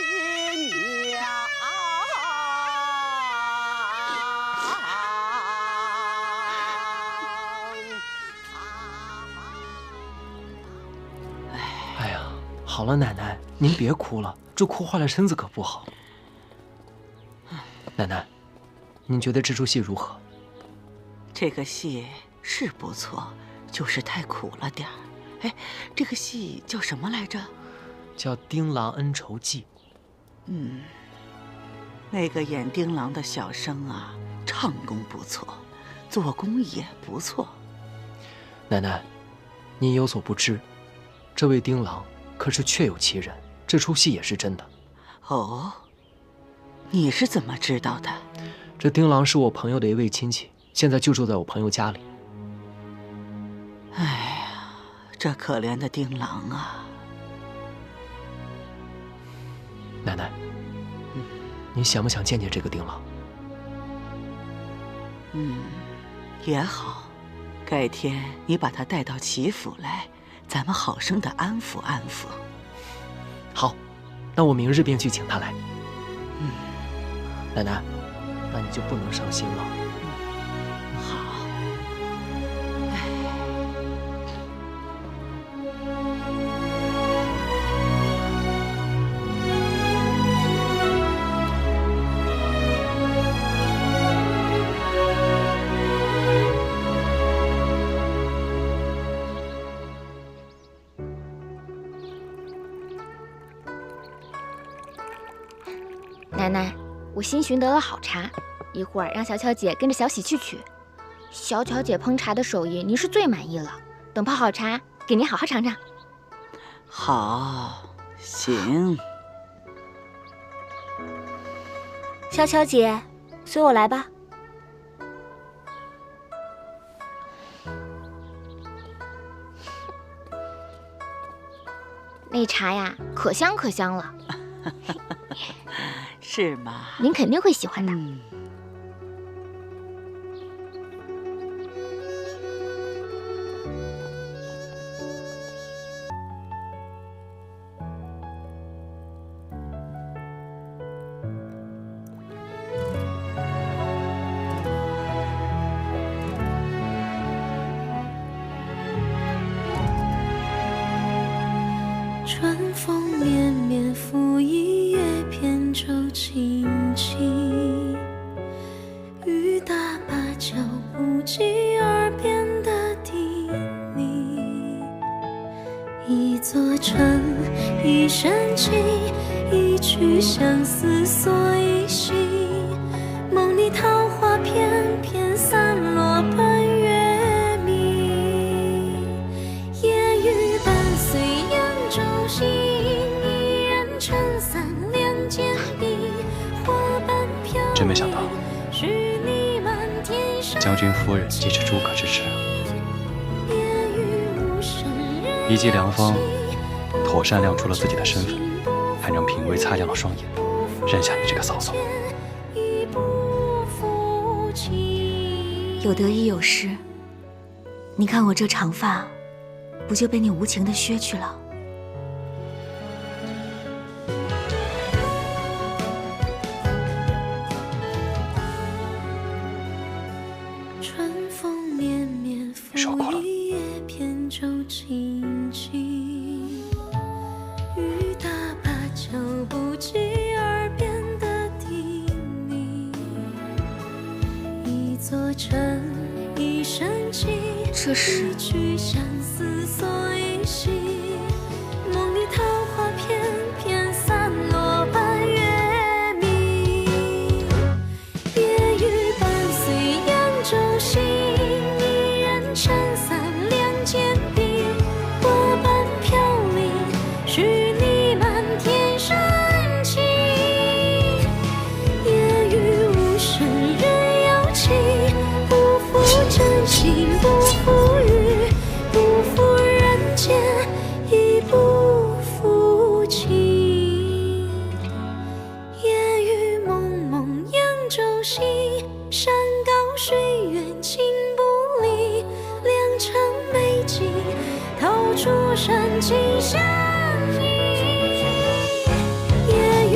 新娘。哎呀，好了，奶奶，您别哭了，这哭坏了身子可不好。奶奶，您觉得这出戏如何？这个戏是不错，就是太苦了点儿。哎，这个戏叫什么来着？叫《丁郎恩仇记》。那个演丁郎的小生啊，唱功不错，做工也不错。奶奶，您有所不知，这位丁郎可是确有其人，这出戏也是真的。哦，你是怎么知道的？这丁郎是我朋友的一位亲戚，现在就住在我朋友家里。哎呀，这可怜的丁郎啊！奶奶，您想不想见见这个丁郎？也好，改天你把他带到齐府来，咱们好生的安抚安抚。好，那我明日便去请他来。奶奶，那你就不能伤心了。好。奶奶，我新寻得了好茶，一会儿让小巧姐跟着小喜去取。小巧姐烹茶的手艺，您是最满意了。等泡好茶，给您好好尝尝。好，行。小巧姐，随我来吧。那茶呀，可香可香了。是吗？您肯定会喜欢的。春风绵绵拂一叶扁舟轻轻，雨打芭蕉不及耳边的叮咛。一座城，一身情，一曲相思锁一心。梦里桃花片片散落半月明。夜雨伴随扬州行，一人撑伞两肩并，花瓣飘零。真没想到，是你满天上将军夫人既是诸葛之侄，夜雨无声人一骑良方，有妥善亮出了自己的身份，还让嫔妃擦亮了双眼，认下你这个嫂嫂。已不负情。有得亦有失。你看我这长发，不就被你无情的削去了？春风绵绵拂一叶扁舟轻轻，雨打芭蕉不及耳边的叮咛。一座城，一身情，这是一曲相思锁一心。梦里桃花片片散落半月明。夜雨伴随扬州行，一人撑伞两肩并，花瓣飘零，是你满天深情。夜雨无声人有情，不负真心不负雨，不负人间亦不负情。夜雨蒙蒙扬州行，山高水远情不离，良辰美景透出深情相依。夜雨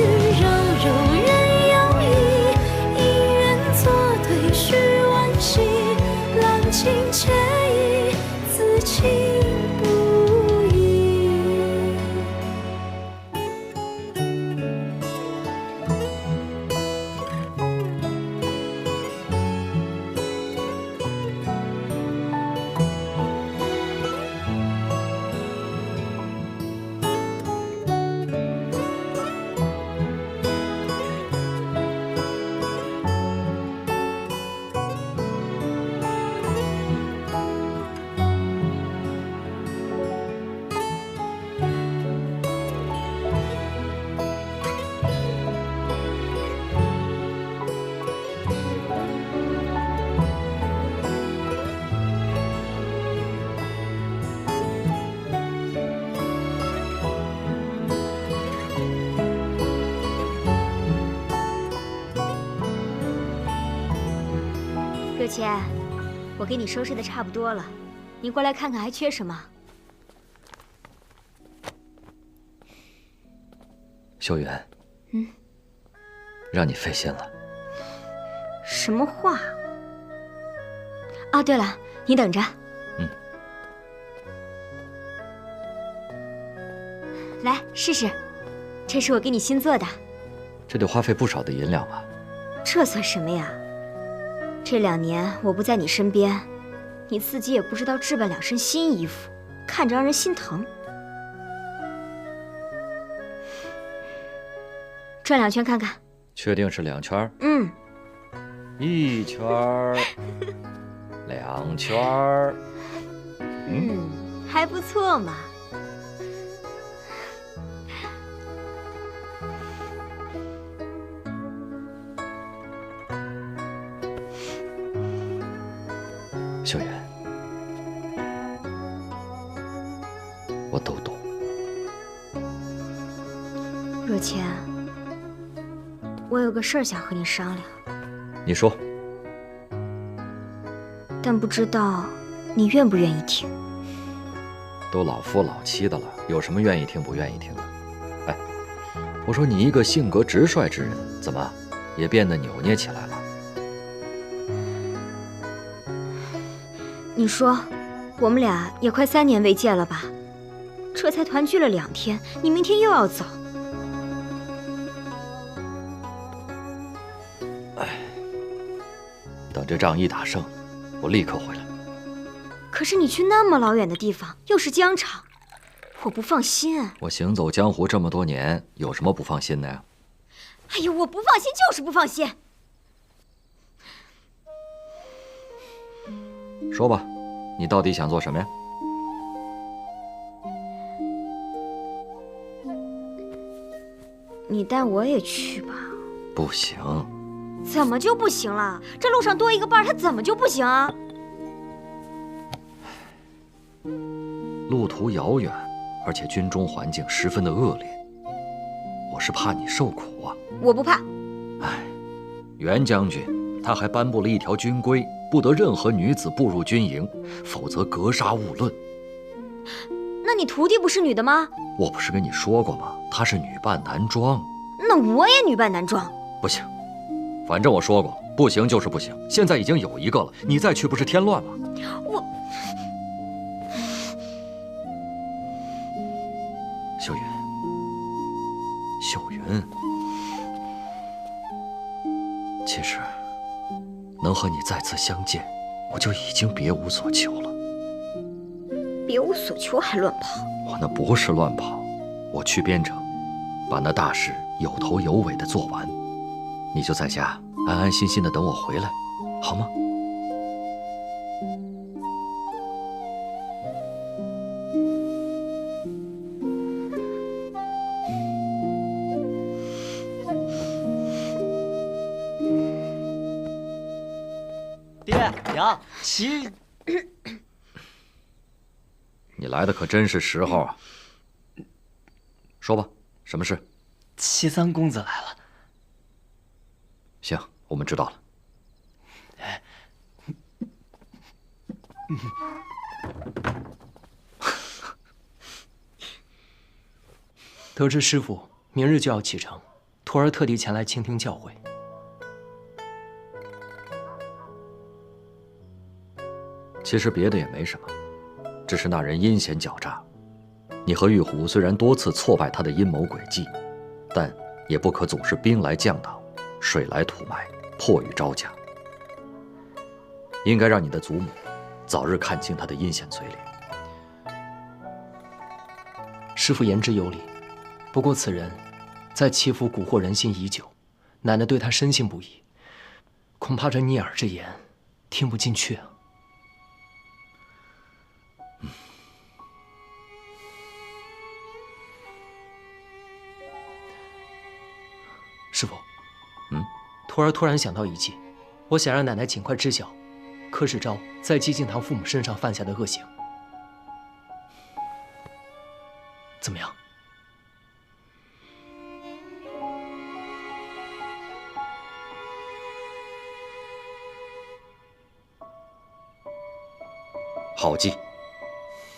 若谦，我给你收拾的差不多了，你过来看看还缺什么。秀媛，让你费心了。什么话？哦，对了，你等着。来试试，这是我给你新做的。这得花费不少的银两吧？这算什么呀？这2年我不在你身边，你自己也不知道置办2身新衣服，看着让人心疼。转2圈看看。确定是2圈？1圈，2圈。还不错嘛。秀媛，我都懂。若谦，我有个事儿想和你商量，你说。但不知道你愿不愿意听。都老夫老妻的了，有什么愿意听不愿意听的？哎，我说你一个性格直率之人，怎么也变得扭捏起来了？你说，我们俩也快3年未见了吧？这才团聚了2天，你明天又要走。等这仗一打胜，我立刻回来。可是你去那么老远的地方，又是疆场，我不放心。我行走江湖这么多年，有什么不放心的呀？哎呦，我不放心就是不放心。说吧，你到底想做什么呀？你带我也去吧。不行。怎么就不行了？这路上多一个伴儿，他怎么就不行啊？路途遥远，而且军中环境十分的恶劣，我是怕你受苦啊。我不怕。哎，袁将军他还颁布了一条军规，不得任何女子步入军营，否则格杀勿论。那你徒弟不是女的吗？我不是跟你说过吗？她是女扮男装。那我也女扮男装。不行，反正我说过，不行就是不行。现在已经有一个了，你再去不是添乱吗？秀云，秀云，其实能和你再次相见，我就已经别无所求了。别无所求还乱跑？我那不是乱跑，我去边城，把那大事有头有尾的做完，你就在家安安心心的等我回来，好吗？爹娘，齐，你来的可真是时候啊！说吧，什么事？齐三公子来了。行，我们知道了。得知师父明日就要启程，徒儿特地前来倾听教诲。其实别的也没什么，只是那人阴险狡诈。你和玉虎虽然多次挫败他的阴谋诡计，但也不可总是兵来将挡，水来土埋，迫于招架。应该让你的祖母早日看清他的阴险嘴脸。师父言之有理，不过此人在祈福蛊惑人心已久，奶奶对他深信不疑，恐怕这逆耳之言听不进去啊。师父，徒儿突然想到一计，我想让奶奶尽快知晓柯世昭在姬敬堂父母身上犯下的恶行，怎么样？好计。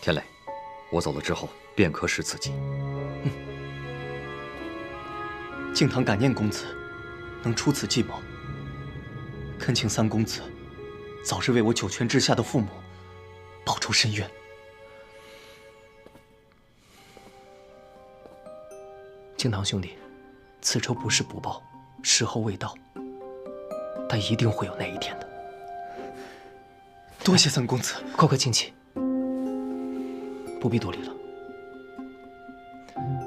天磊，我走了之后便可使此计。敬堂感念公子能出此计谋，恳请三公子早日为我九泉之下的父母报仇伸冤。敬堂兄弟，此仇不是不报，时候未到，但一定会有那一天的。多谢三公子，快请起，不必多礼了。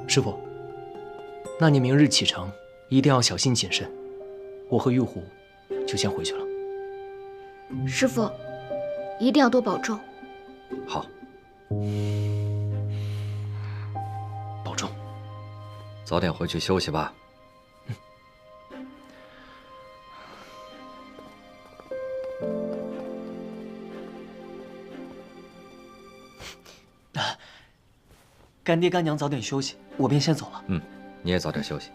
师傅，那你明日启程一定要小心谨慎。我和玉虎就先回去了。师傅，一定要多保重。好，保重。早点回去休息吧。干爹干娘早点休息，我便先走了。你也早点休息。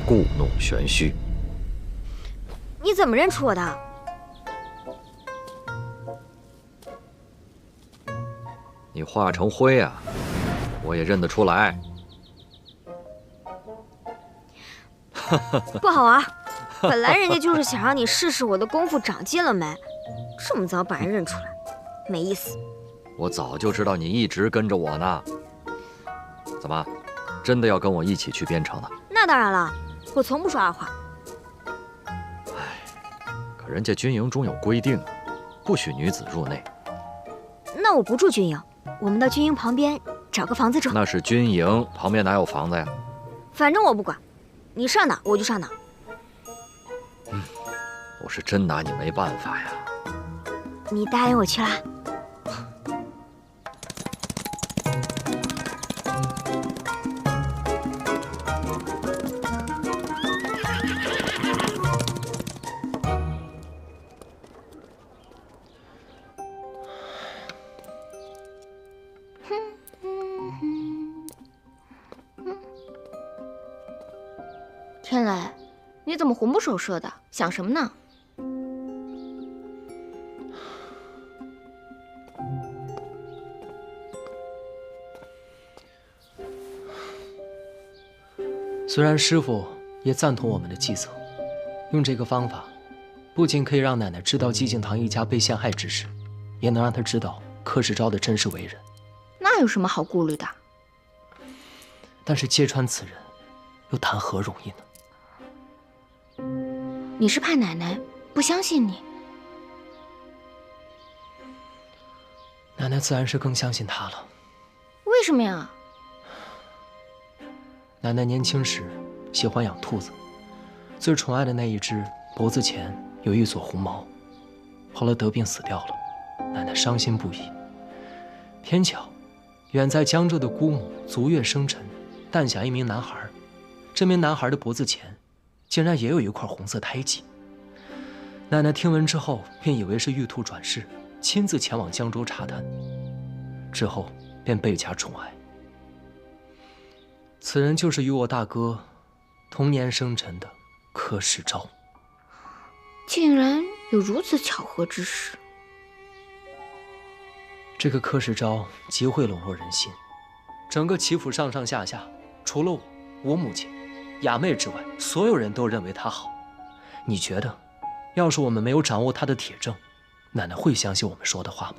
故弄玄虚，你怎么认出我的？你化成灰啊，我也认得出来。不好玩，本来人家就是想让你试试我的功夫长进了没，这么早把人认出来，没意思。我早就知道你一直跟着我呢。怎么，真的要跟我一起去边城呢？那当然了，我从不说二话。可人家军营中有规定，不许女子入内。那我不住军营，我们到军营旁边找个房子住。那是军营，旁边哪有房子呀？反正我不管，你上哪我就上哪。我是真拿你没办法呀。你答应我去啦？天磊，你怎么魂不守舍的？想什么呢？虽然师傅也赞同我们的计策，用这个方法，不仅可以让奶奶知道寂静堂一家被陷害之事，也能让她知道柯世昭的真实为人。那有什么好顾虑的？但是揭穿此人，又谈何容易呢？你是怕奶奶不相信你？奶奶自然是更相信他了。为什么呀？奶奶年轻时喜欢养兔子，最宠爱的那一只脖子前有一撮红毛，后来得病死掉了，奶奶伤心不已。偏巧，远在江州的姑母足月生辰，诞下一名男孩，这名男孩的脖子前竟然也有一块红色胎记。奶奶听闻之后，便以为是玉兔转世，亲自前往江州查探，之后便倍加宠爱。此人就是与我大哥同年生辰的柯世昭。竟然有如此巧合之事。这个柯世昭极会笼络人心，整个齐府上上下下，除了我母亲、雅妹之外，所有人都认为他好。你觉得，要是我们没有掌握他的铁证，奶奶会相信我们说的话吗？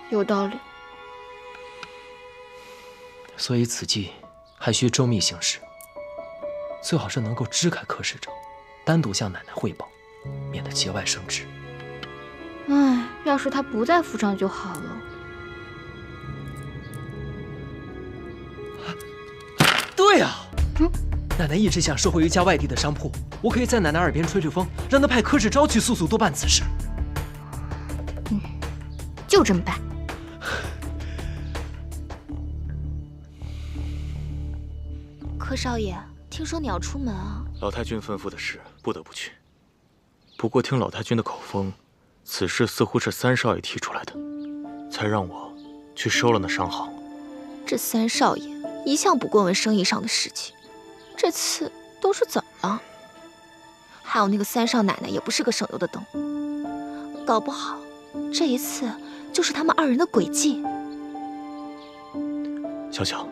有道理。所以此计还需周密行事，最好是能够支开柯使者，单独向奶奶汇报，免得节外生枝。唉，要是他不在府上就好了。对呀，奶奶一直想收回一家外地的商铺，我可以在奶奶耳边吹吹风，让她派柯世昭去速速多办此事。就这么办。柯少爷，听说你要出门啊？老太君吩咐的事，不得不去。不过听老太君的口风，此事似乎是三少爷提出来的，才让我去收了那商行。这三少爷一向不过问生意上的事情，这次都是怎么了？还有那个三少奶奶也不是个省油的灯，搞不好这一次就是他们二人的诡计。小巧，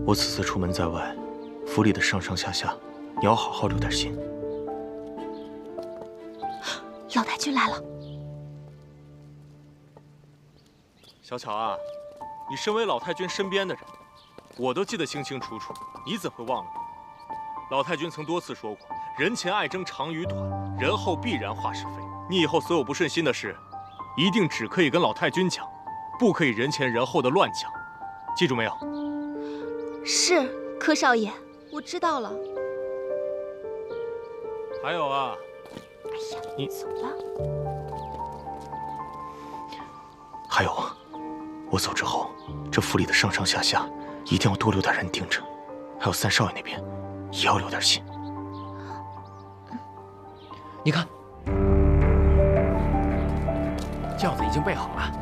我此次出门在外，府里的上上下下，你要好好留点心。老太君来了。小巧啊，你身为老太君身边的人，我都记得清清楚楚，你怎会忘了？老太君曾多次说过，人前爱争长与短，人后必然话是非。你以后所有不顺心的事，一定只可以跟老太君讲，不可以人前人后的乱讲，记住没有？是，柯少爷，我知道了。还有啊，哎呀，你走了。还有，我走之后，这府里的上上下下一定要多留点人盯着，还有三少爷那边也要留点心。你看，轿子已经备好了。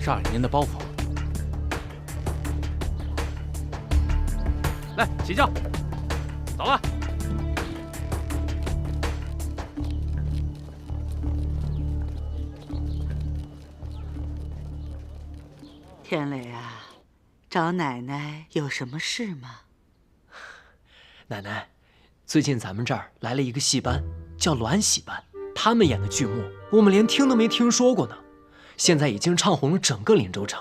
少爷，您的包袱。来，起轿，走了。天磊啊，找奶奶有什么事吗？奶奶，最近咱们这儿来了一个戏班，叫鸾喜班，他们演的剧目，我们连听都没听说过呢。现在已经唱红了整个林州城。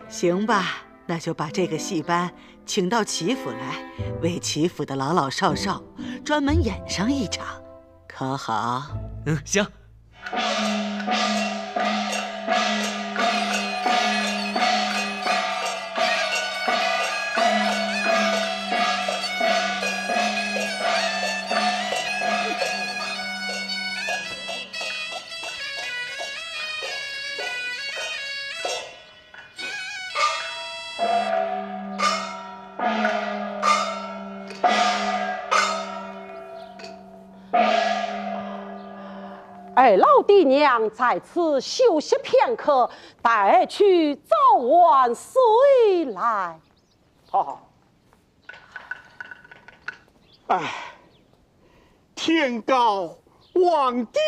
行吧，那就把这个戏班请到齐府来，为齐府的老老少少专门演上一场，可好？行。二老弟娘在此休息片刻，待去早晚随来。好。哎，天高望地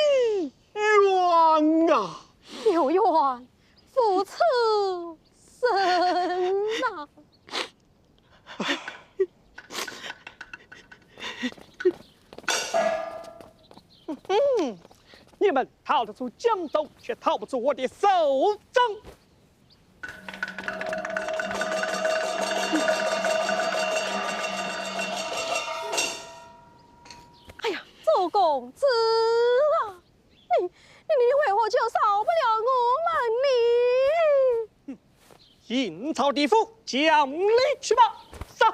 远啊！有缘父此生啊！你们逃得出江州，却逃不出我的手掌。哎呀，周公子啊，你为何就少不了我们呢？阴曹地府，讲理去吧！上。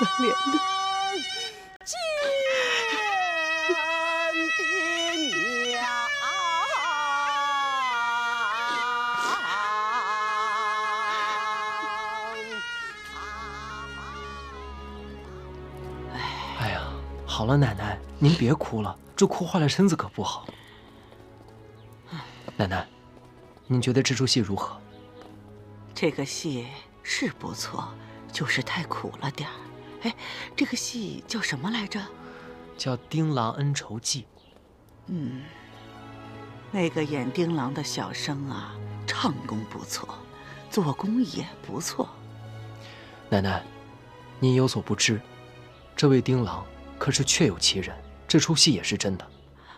可怜的。见爹娘。哎呀，好了，奶奶，您别哭了，这哭坏了身子可不好。奶奶，您觉得这出戏如何？这个戏是不错，就是太苦了点儿。哎，这个戏叫什么来着？叫《丁郎恩仇记》。那个演丁郎的小生啊，唱功不错，做工也不错。奶奶，您有所不知，这位丁郎可是确有其人，这出戏也是真的。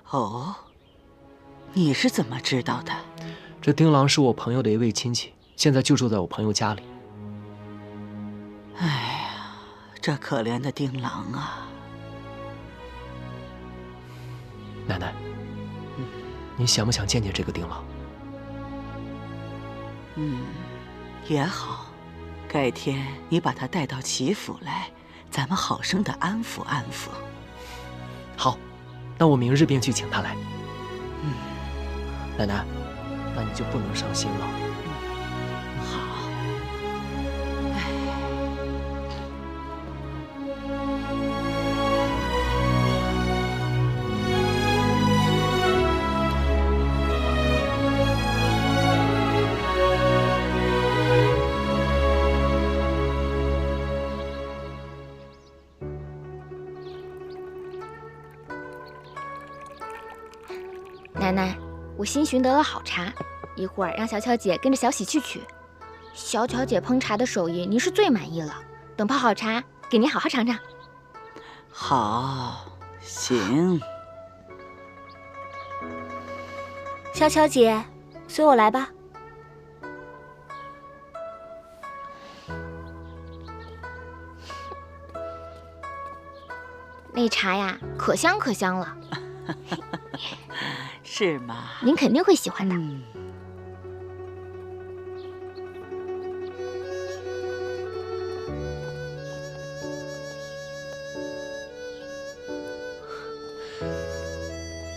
哦，你是怎么知道的？这丁郎是我朋友的一位亲戚，现在就住在我朋友家里。哎呀，这可怜的丁郎啊！奶奶，您想不想见见这个丁郎？也好，改天你把他带到齐府来，咱们好生的安抚安抚。好，那我明日便去请他来。奶奶，那你就不能伤心了。好。奶奶，我新寻得了好茶，一会儿让小巧姐跟着小喜去取。小巧姐烹茶的手艺，您是最满意了。等泡好茶，给您好好尝尝。好，行。小巧姐，随我来吧。那茶呀，可香可香了。是吗？您肯定会喜欢的。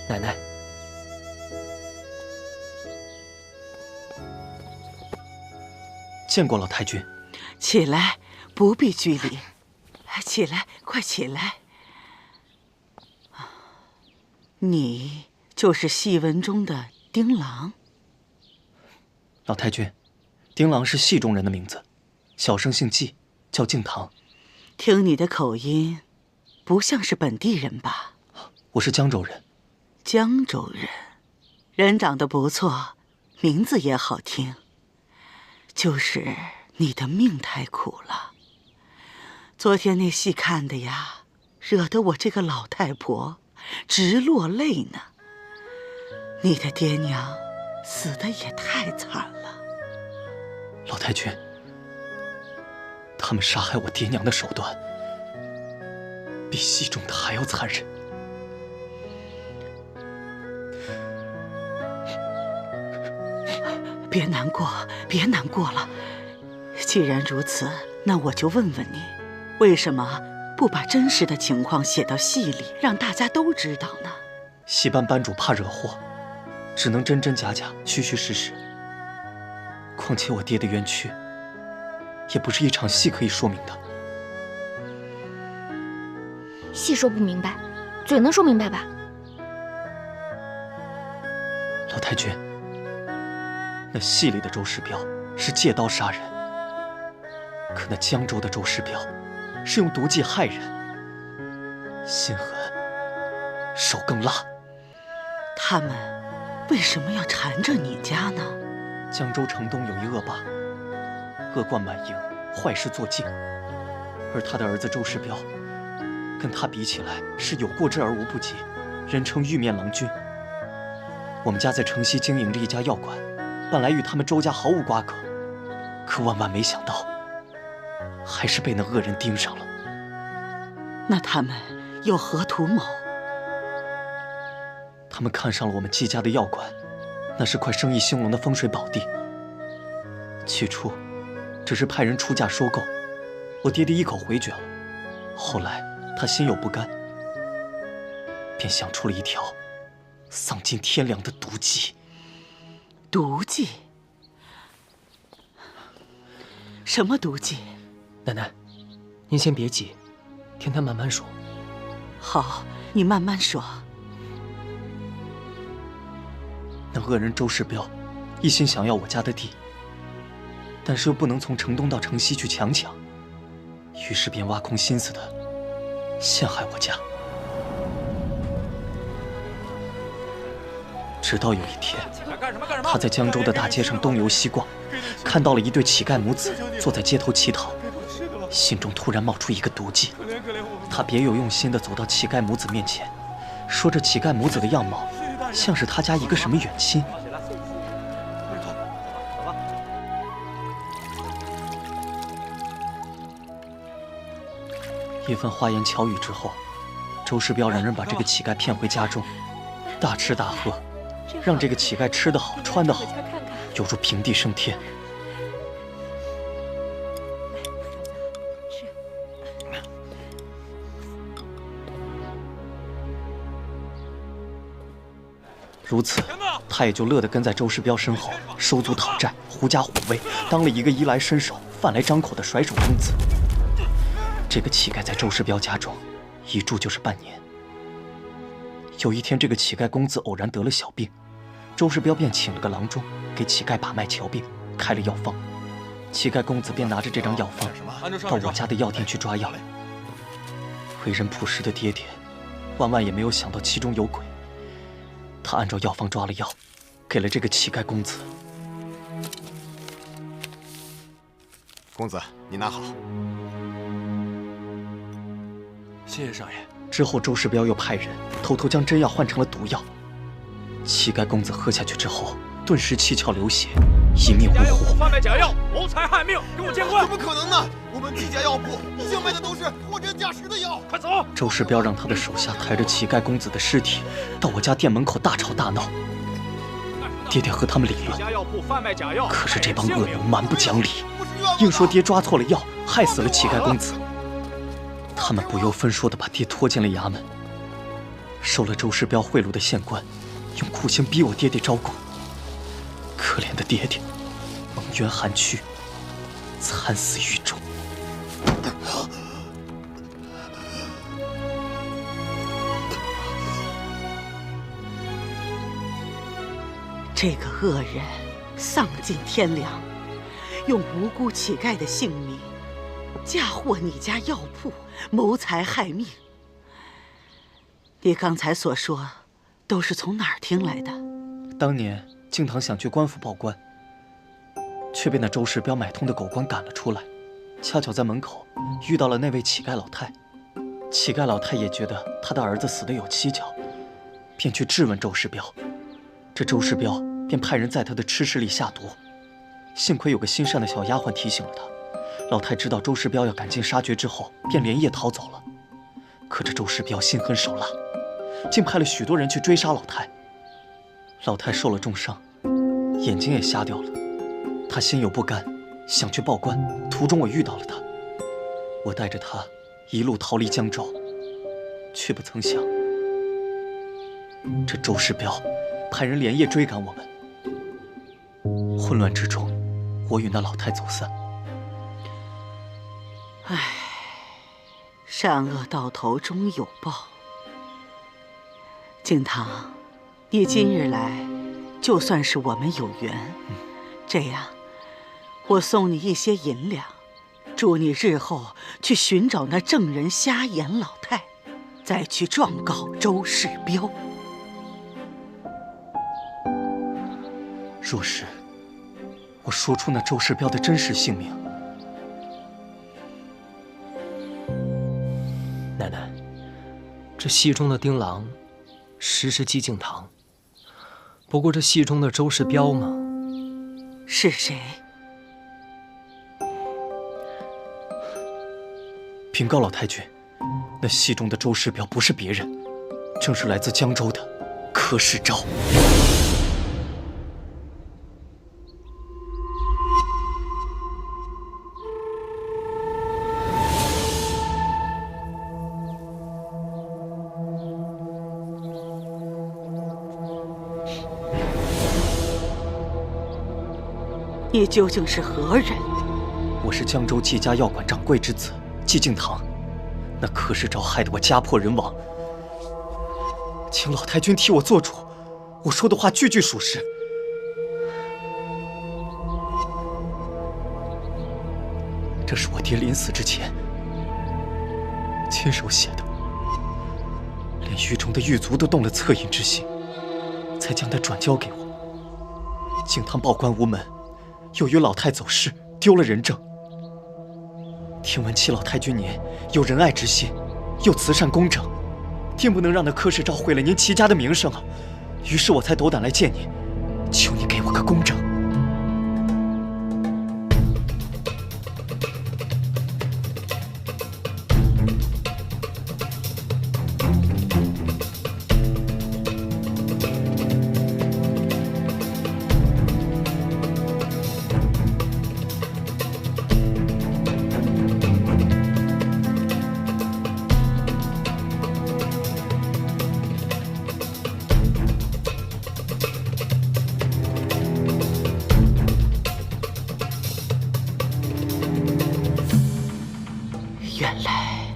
奶奶，见过老太君。起来，不必拘礼。起来，快起来。你就是戏文中的丁郎。老太君，丁郎是戏中人的名字，小生姓纪，叫敬堂。听你的口音，不像是本地人吧？我是江州人。江州人，人长得不错，名字也好听。就是你的命太苦了。昨天那戏看的呀，惹得我这个老太婆直落泪呢。你的爹娘死得也太惨了。老太君，他们杀害我爹娘的手段，比戏中的还要残忍。别难过，别难过了。既然如此，那我就问问你，为什么不把真实的情况写到戏里，让大家都知道呢？戏班班主怕惹祸，只能真真假假、虚虚实实。况且我爹的冤屈，也不是一场戏可以说明的。戏说不明白，嘴能说明白吧？老太君，那戏里的周世彪是借刀杀人，可那江州的周世彪是用毒计害人，心狠，手更辣。他们为什么要缠着你家呢？江州城东有一恶霸，恶贯满盈，坏事做尽，而他的儿子周世彪，跟他比起来是有过之而无不及，人称玉面郎君。我们家在城西经营着一家药馆，本来与他们周家毫无瓜葛，可万万没想到，还是被那恶人盯上了。那他们有何图谋？他们看上了我们季家的药馆，那是块生意兴隆的风水宝地。起初，只是派人出价收购，我爹爹一口回绝了。后来他心有不甘，便想出了一条丧尽天良的毒计。毒计？什么毒计？奶奶，您先别急，听他慢慢说。好，你慢慢说。那恶人周世彪一心想要我家的地，但是又不能从城东到城西去强抢，于是便挖空心思的陷害我家。直到有一天，他在江州的大街上东游西逛，看到了一对乞丐母子坐在街头乞讨，心中突然冒出一个毒计。他别有用心地走到乞丐母子面前，说这乞丐母子的样貌像是他家一个什么远亲。一番花言巧语之后，周世彪让人把这个乞丐骗回家中，大吃大喝，让这个乞丐吃得好穿得好，犹如平地升天。如此，他也就乐得跟在周世彪身后收租讨债，狐假虎威，当了一个衣来伸手、饭来张口的甩手公子。这个乞丐在周世彪家中一住就是半年。有一天，这个乞丐公子偶然得了小病，周世彪便请了个郎中给乞丐把脉瞧病，开了药方。乞丐公子便拿着这张药方到我家的药店去抓药。为人朴实的爹爹，万万也没有想到其中有鬼。他按照药方抓了药，给了这个乞丐公子。公子，你拿好。谢谢少爷。之后，周世彪又派人偷偷将真药换成了毒药。乞丐公子喝下去之后，顿时七窍流血，一命呜呼。贩卖假药，谋财害命，跟我见官！怎么可能呢？我们季家药铺一向卖的都是货真价实的药。快走！周世彪让他的手下抬着乞丐公子的尸体到我家店门口大吵大闹。爹爹和他们理论，可是这帮恶奴蛮不讲理，硬说爹抓错了药，害死了乞丐公子。他们不由分说地把爹拖进了衙门。收了周世彪贿赂的县官，用酷刑逼我爹爹招供。可怜的爹爹，蒙冤寒躯，惨死狱中。这个恶人丧尽天良，用无辜乞丐的性命嫁祸你家药铺，谋财害命。你刚才所说都是从哪儿听来的？当年敬堂想去官府报官，却被那周世彪买通的狗官赶了出来。恰巧在门口遇到了那位乞丐老太，乞丐老太也觉得他的儿子死得有蹊跷，便去质问周世彪。这周世彪便派人在他的吃食里下毒，幸亏有个心善的小丫鬟提醒了他。老太知道周世彪要赶尽杀绝之后，便连夜逃走了。可这周世彪心狠手辣，竟派了许多人去追杀老太。老太受了重伤，眼睛也瞎掉了。他心有不甘，想去报官。途中我遇到了他，我带着他一路逃离江州，却不曾想，这周世彪派人连夜追赶我们。混乱之中，我与那老太走散。唉，善恶到头终有报。敬堂，你今日来，就算是我们有缘。这样，我送你一些银两，祝你日后去寻找那证人瞎眼老太，再去状告周世彪。若是我说出那周世彪的真实姓名，奶奶，这戏中的丁郎实是季敬堂，不过这戏中的周世彪嘛，是谁？禀告老太君，那戏中的周世彪不是别人，正是来自江州的柯世昭。你究竟是何人？我是江州季家药馆掌柜之子季敬堂。那柯世昭害得我家破人亡，请老太君替我做主。我说的话句句属实。这是我爹临死之前亲手写的，连狱中的狱卒都动了恻隐之心，才将它转交给我。敬堂报官无门，又与老太走失，丢了人证。听闻七老太君您有仁爱之心，又慈善公正，定不能让那柯世昭毁了您齐家的名声啊！于是我才斗胆来见您，求您给我个公正。原来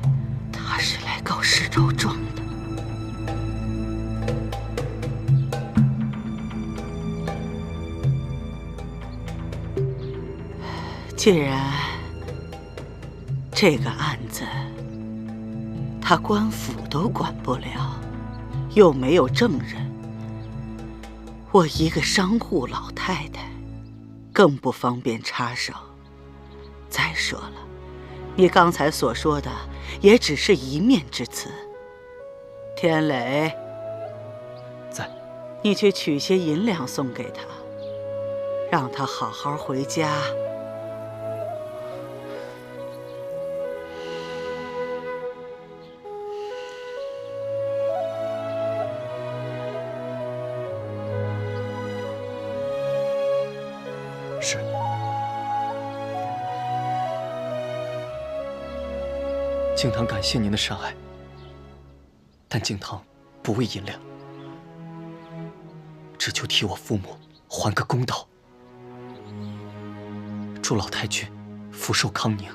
他是来告世昭状的。既然这个案子他官府都管不了，又没有证人，我一个商户老太太更不方便插手。再说了，你刚才所说的也只是一面之词。天磊，在，你去取些银两送给他，让他好好回家。是。敬堂感谢您的善爱，但敬堂不为银两，只求替我父母还个公道。祝老太君福寿康宁，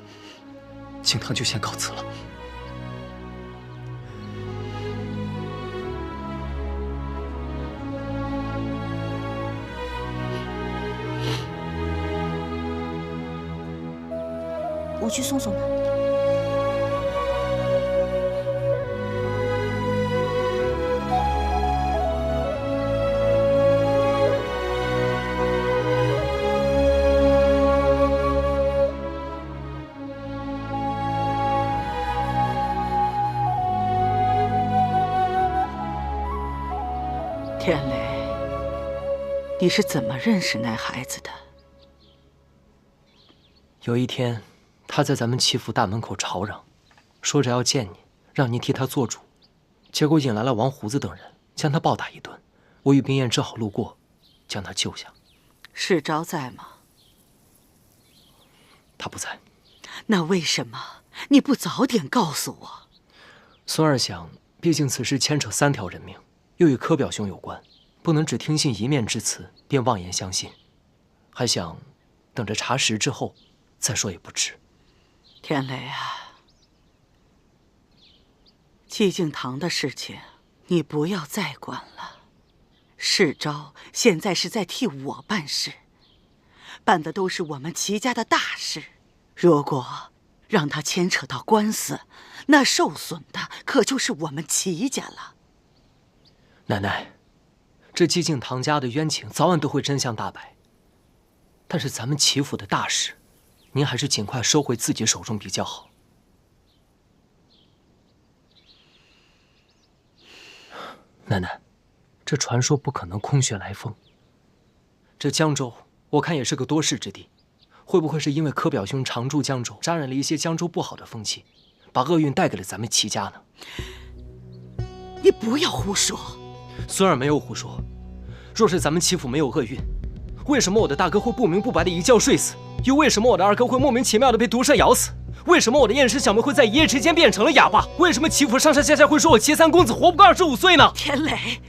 敬堂就先告辞了。我去送送他。天磊，你是怎么认识那孩子的？有一天，他在咱们齐府大门口吵嚷，说着要见你，让你替他做主，结果引来了王胡子等人，将他暴打一顿。我与冰燕正好路过，将他救下。世昭在吗？他不在。那为什么你不早点告诉我？孙儿想，毕竟此事牵扯3条人命，又与柯表兄有关，不能只听信一面之词便妄言相信，还想等着查实之后再说也不迟。天磊啊，季敬堂的事情你不要再管了。世昭现在是在替我办事，办的都是我们齐家的大事。如果让他牵扯到官司，那受损的可就是我们齐家了。奶奶，这季敬堂家的冤情早晚都会真相大白，但是咱们齐府的大事，您还是尽快收回自己手中比较好。奶奶，这传说不可能空穴来风。这江州，我看也是个多事之地，会不会是因为柯表兄常驻江州，沾染了一些江州不好的风气，把厄运带给了咱们齐家呢？你不要胡说。孙儿没有胡说。若是咱们齐府没有厄运，为什么我的大哥会不明不白的一觉睡死？又为什么我的二哥会莫名其妙的被毒蛇咬死？为什么我的燕氏小妹会在一夜之间变成了哑巴？为什么齐府上上下下会说我齐三公子活不过25岁呢？天磊，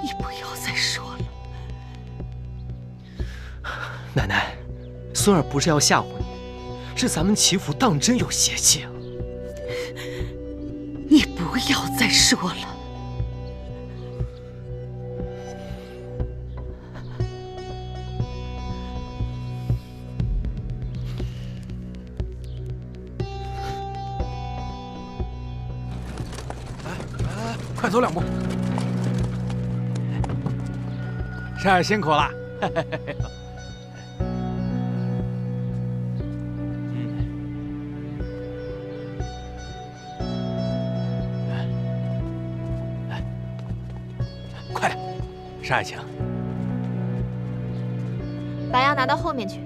你不要再说了。奶奶，孙儿不是要吓唬你，是咱们齐府当真有邪气啊！你不要再说了。快走2步。少爷辛苦了。快点，少爷请。把药拿到后面去。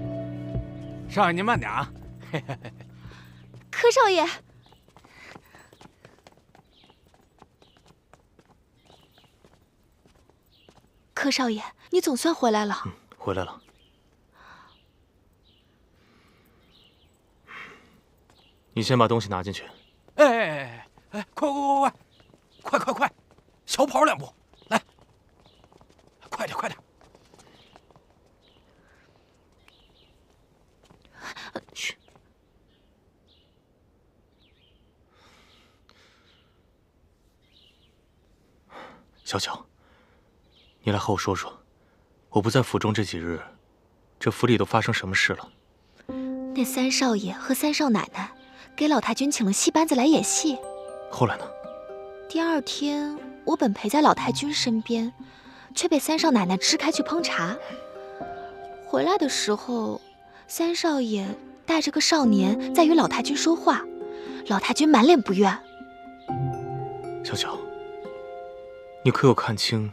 少爷您慢点啊。柯少爷。柯少爷，你总算回来了。回来了。你先把东西拿进去。哎，快，小跑2步，来，快点。去。小巧。你来和我说说，我不在府中这几日，这府里都发生什么事了？那3少爷和3少奶奶给老太君请了戏班子来演戏。后来呢？第2天，我本陪在老太君身边，却被3少奶奶支开去烹茶。回来的时候，3少爷带着个少年在与老太君说话，老太君满脸不悦。小巧，你可有看清？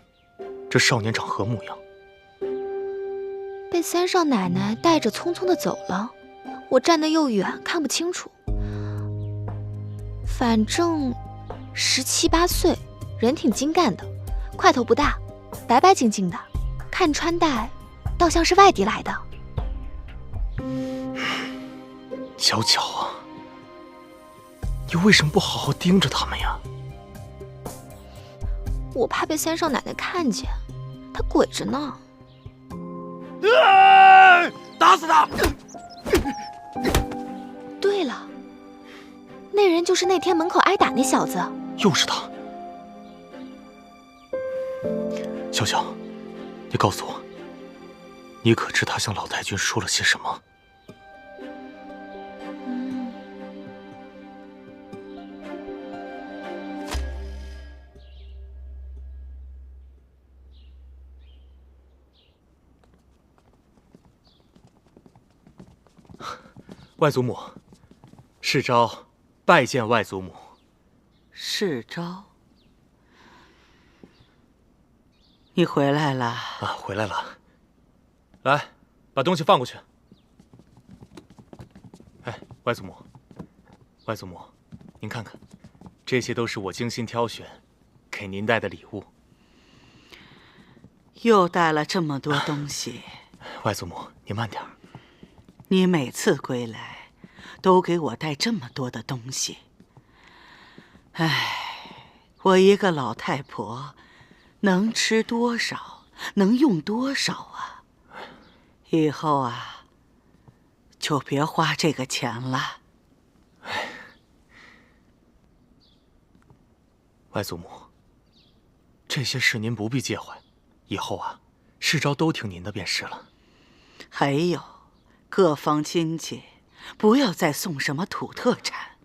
这少年长何模样？被3少奶奶带着匆匆的走了，我站得又远，看不清楚。反正17、18岁，人挺精干的，块头不大，白白净净的，看穿戴倒像是外地来的。小巧啊，你为什么不好好盯着他们呀？我怕被3少奶奶看见，她鬼着呢。打死他！对了，那人就是那天门口挨打那小子。又是他。小巧，你告诉我，你可知他向老太君说了些什么？外祖母，世昭拜见外祖母。世昭，你回来了啊，回来了。来，把东西放过去。哎，外祖母，外祖母，您看看，这些都是我精心挑选给您带的礼物。又带了这么多东西。外祖母，您慢点。你每次归来，都给我带这么多的东西。唉，我一个老太婆，能吃多少，能用多少啊？以后啊，就别花这个钱了。外祖母，这些事您不必介怀，以后啊，世昭都听您的便是了。还有。各方亲戚，不要再送什么土特产。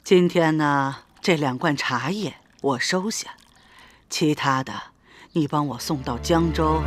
今天呢，这2罐茶叶我收下，其他的你帮我送到江州。